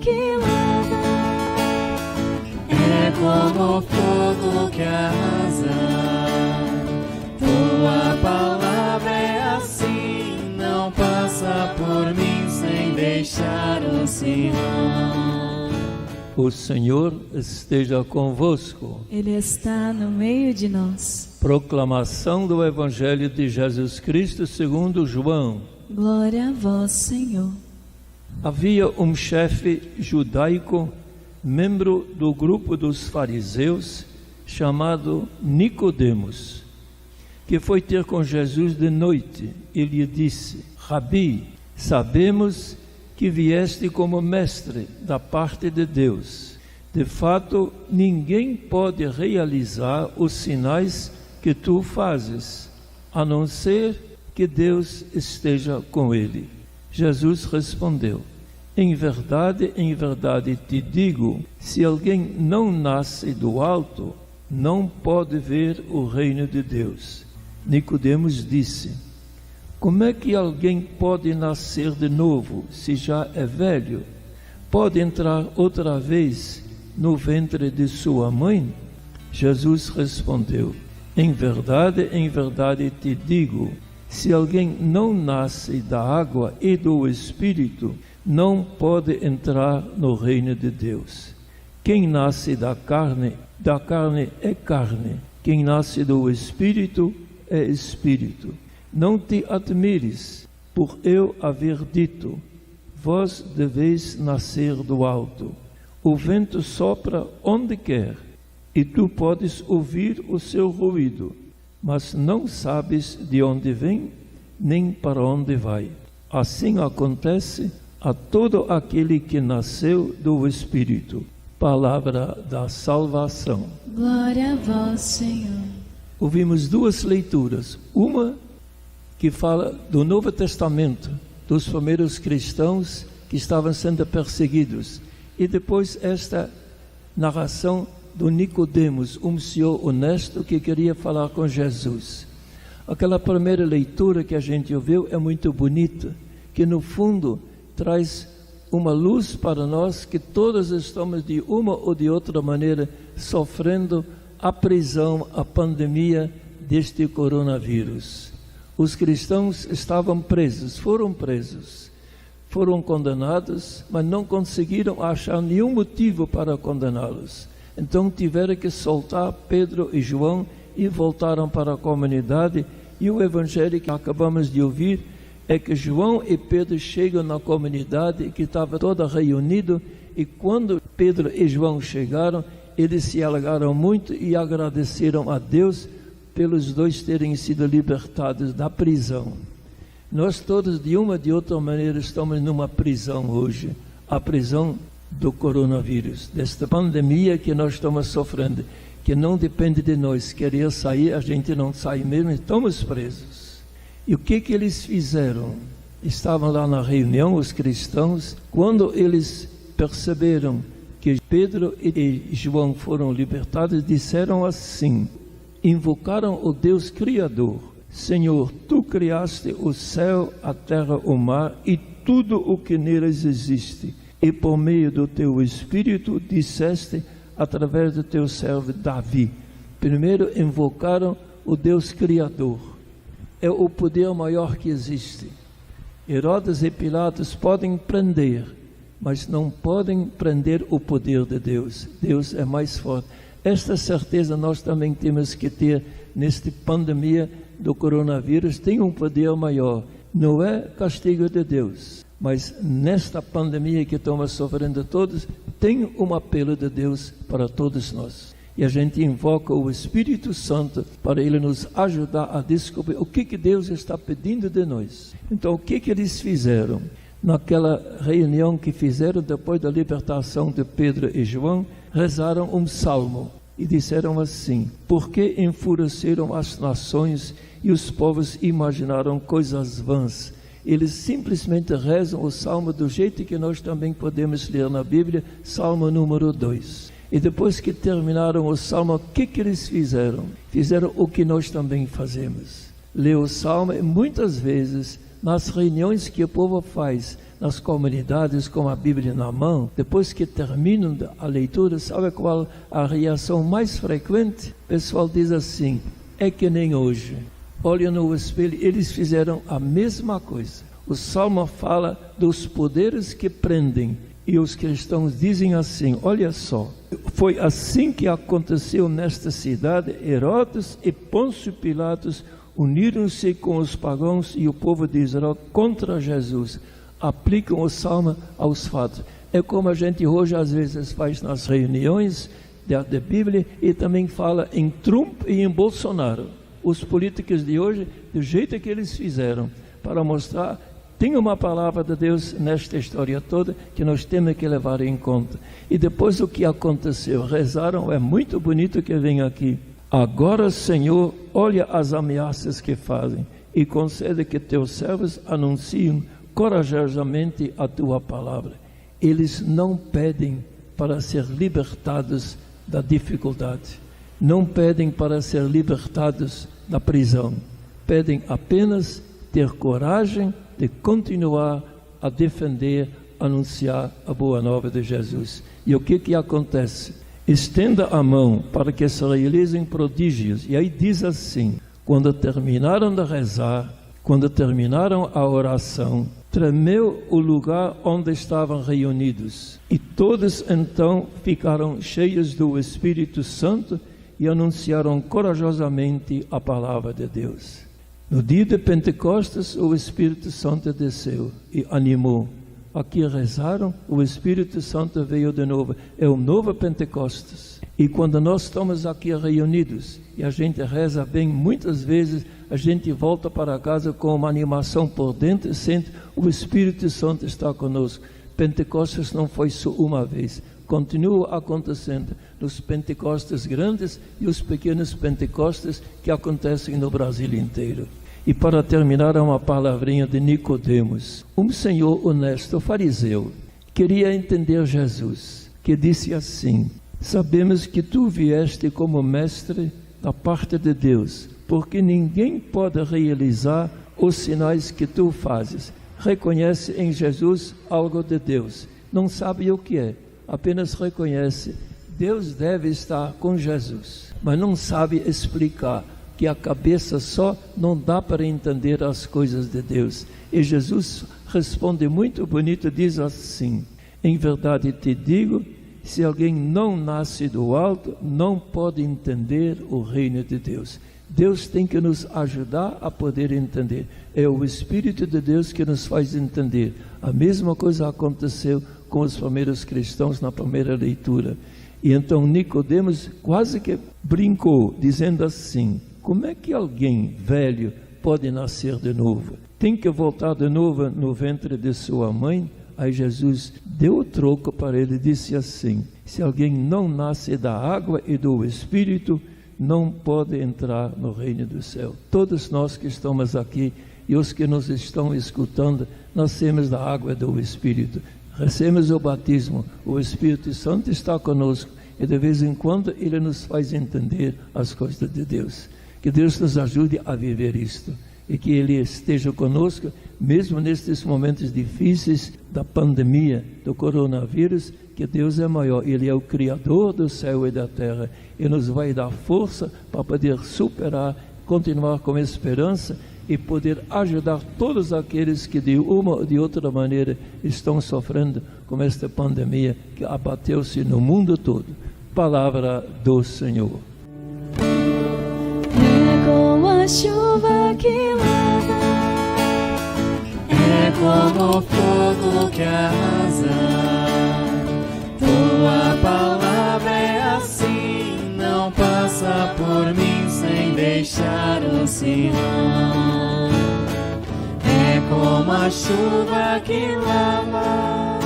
aniquilada. É como fogo que arrasa. Tua palavra é assim, não passa por mim sem deixar o sinal. O Senhor esteja convosco. Ele está no meio de nós. Proclamação do Evangelho de Jesus Cristo segundo João. Glória a vós, Senhor. Havia um chefe judaico, membro do grupo dos fariseus, chamado Nicodemos, que foi ter com Jesus de noite e lhe disse: Rabi, sabemos que vieste como mestre da parte de Deus. De fato, ninguém pode realizar os sinais que tu fazes, a não ser que Deus esteja com ele. Jesus respondeu: em verdade te digo, se alguém não nasce do alto, não pode ver o reino de Deus. Nicodemos disse: como é que alguém pode nascer de novo, se já é velho? Pode entrar outra vez no ventre de sua mãe? Jesus respondeu: em verdade te digo, se alguém não nasce da água e do Espírito, não pode entrar no reino de Deus. Quem nasce da carne é carne. Quem nasce do Espírito é Espírito. Não te admires por eu haver dito, vós deveis nascer do alto. O vento sopra onde quer, e tu podes ouvir o seu ruído, mas não sabes de onde vem, nem para onde vai. Assim acontece a todo aquele que nasceu do Espírito. Palavra da salvação. Glória a vós, Senhor. Ouvimos duas leituras. Uma que fala do Novo Testamento, dos primeiros cristãos que estavam sendo perseguidos. E depois esta narração do Nicodemos, um senhor honesto que queria falar com Jesus. Aquela primeira leitura que a gente ouviu é muito bonita, que no fundo traz uma luz para nós que todos estamos de uma ou de outra maneira sofrendo a prisão, a pandemia deste coronavírus. Os cristãos estavam presos, foram condenados, mas não conseguiram achar nenhum motivo para condená-los. Então tiveram que soltar Pedro e João e voltaram para a comunidade. E o evangelho que acabamos de ouvir é que João e Pedro chegam na comunidade que estava toda reunida, e quando Pedro e João chegaram, eles se alegraram muito e agradeceram a Deus pelos dois terem sido libertados da prisão. Nós todos, de uma ou de outra maneira, estamos numa prisão hoje, a prisão do coronavírus, desta pandemia que nós estamos sofrendo, que não depende de nós. Querer sair, a gente não sai mesmo, estamos presos. E o que eles fizeram? Estavam lá na reunião, os cristãos, quando eles perceberam que Pedro e João foram libertados, disseram assim, invocaram o Deus Criador: Senhor, tu criaste o céu, a terra, o mar e tudo o que neles existe, e por meio do teu Espírito disseste através do teu servo Davi. Primeiro invocaram o Deus Criador. É o poder maior que existe. Herodes e Pilatos podem prender, mas não podem prender o poder de Deus. Deus é mais forte. Esta certeza nós também temos que ter nesta pandemia do coronavírus. Tem um poder maior. Não é castigo de Deus, mas nesta pandemia que estamos sofrendo todos, tem um apelo de Deus para todos nós. E a gente invoca o Espírito Santo para ele nos ajudar a descobrir o que Deus está pedindo de nós. Então, o que eles fizeram? Naquela reunião que fizeram depois da libertação de Pedro e João, rezaram um salmo e disseram assim: por que enfureceram as nações e os povos imaginaram coisas vãs? Eles simplesmente rezam o salmo do jeito que nós também podemos ler na Bíblia, Salmo número 2. E depois que terminaram o salmo, o que eles fizeram? Fizeram o que nós também fazemos. Lê o salmo e muitas vezes nas reuniões que o povo faz, nas comunidades com a Bíblia na mão, depois que terminam a leitura, sabe qual a reação mais frequente? O pessoal diz assim: é que nem hoje. Olha no espelho, eles fizeram a mesma coisa. O Salmo fala dos poderes que prendem, e os cristãos dizem assim: olha só, foi assim que aconteceu nesta cidade. Herodes e Pôncio Pilatos uniram-se com os pagãos e o povo de Israel contra Jesus. Aplicam o Salmo aos fatos. É como a gente hoje às vezes faz nas reuniões da Bíblia, e também fala em Trump e em Bolsonaro. Os políticos de hoje, do jeito que eles fizeram, para mostrar, tem uma palavra de Deus nesta história toda que nós temos que levar em conta. E depois o que aconteceu? Rezaram, é muito bonito que vem aqui. Agora, Senhor, olha as ameaças que fazem e concede que teus servos anunciem corajosamente a tua palavra. Eles não pedem para ser libertados da dificuldade, não pedem para ser libertados da prisão, pedem apenas ter coragem de continuar a defender, anunciar a boa nova de Jesus. E o que acontece? Estenda a mão para que se realizem prodígios. E aí diz assim: quando terminaram de rezar, quando terminaram a oração, tremeu o lugar onde estavam reunidos, e todos então ficaram cheios do Espírito Santo e anunciaram corajosamente a palavra de Deus. No dia de Pentecostes, o Espírito Santo desceu e animou. Aqui rezaram, o Espírito Santo veio de novo. É o novo Pentecostes. E quando nós estamos aqui reunidos e a gente reza bem, muitas vezes a gente volta para casa com uma animação por dentro e sente o Espírito Santo está conosco. Pentecostes não foi só uma vez, continua acontecendo nos Pentecostes grandes e os pequenos Pentecostes que acontecem no Brasil inteiro. E para terminar, uma palavrinha de Nicodemos, um senhor honesto, fariseu, queria entender Jesus, que disse assim: sabemos que tu vieste como mestre da parte de Deus, porque ninguém pode realizar os sinais que tu fazes. Reconhece em Jesus algo de Deus, não sabe o que é, apenas reconhece, Deus deve estar com Jesus, mas não sabe explicar, que a cabeça só não dá para entender as coisas de Deus. E Jesus responde muito bonito, diz assim: em verdade te digo, se alguém não nasce do alto, não pode entender o reino de Deus. Deus tem que nos ajudar a poder entender. É o Espírito de Deus que nos faz entender. A mesma coisa aconteceu com os primeiros cristãos na primeira leitura. E então Nicodemos quase que brincou, dizendo assim: como é que alguém velho pode nascer de novo? Tem que voltar de novo no ventre de sua mãe? Aí Jesus deu o troco para ele e disse assim: se alguém não nasce da água e do Espírito, não pode entrar no reino do céu. Todos nós que estamos aqui e os que nos estão escutando, nascemos da água e do Espírito. Recebemos o batismo, o Espírito Santo está conosco e de vez em quando Ele nos faz entender as coisas de Deus. Que Deus nos ajude a viver isto e que Ele esteja conosco, mesmo nestes momentos difíceis da pandemia, do coronavírus, que Deus é maior, Ele é o Criador do céu e da terra e nos vai dar força para poder superar, continuar com esperança e poder ajudar todos aqueles que de uma ou de outra maneira estão sofrendo com esta pandemia que abateu-se no mundo todo. Palavra do Senhor. Como a chuva que lava, é como o fogo que arrasa. Tua palavra é assim, não passa por mim sem deixar um sinal. É como a chuva que lava,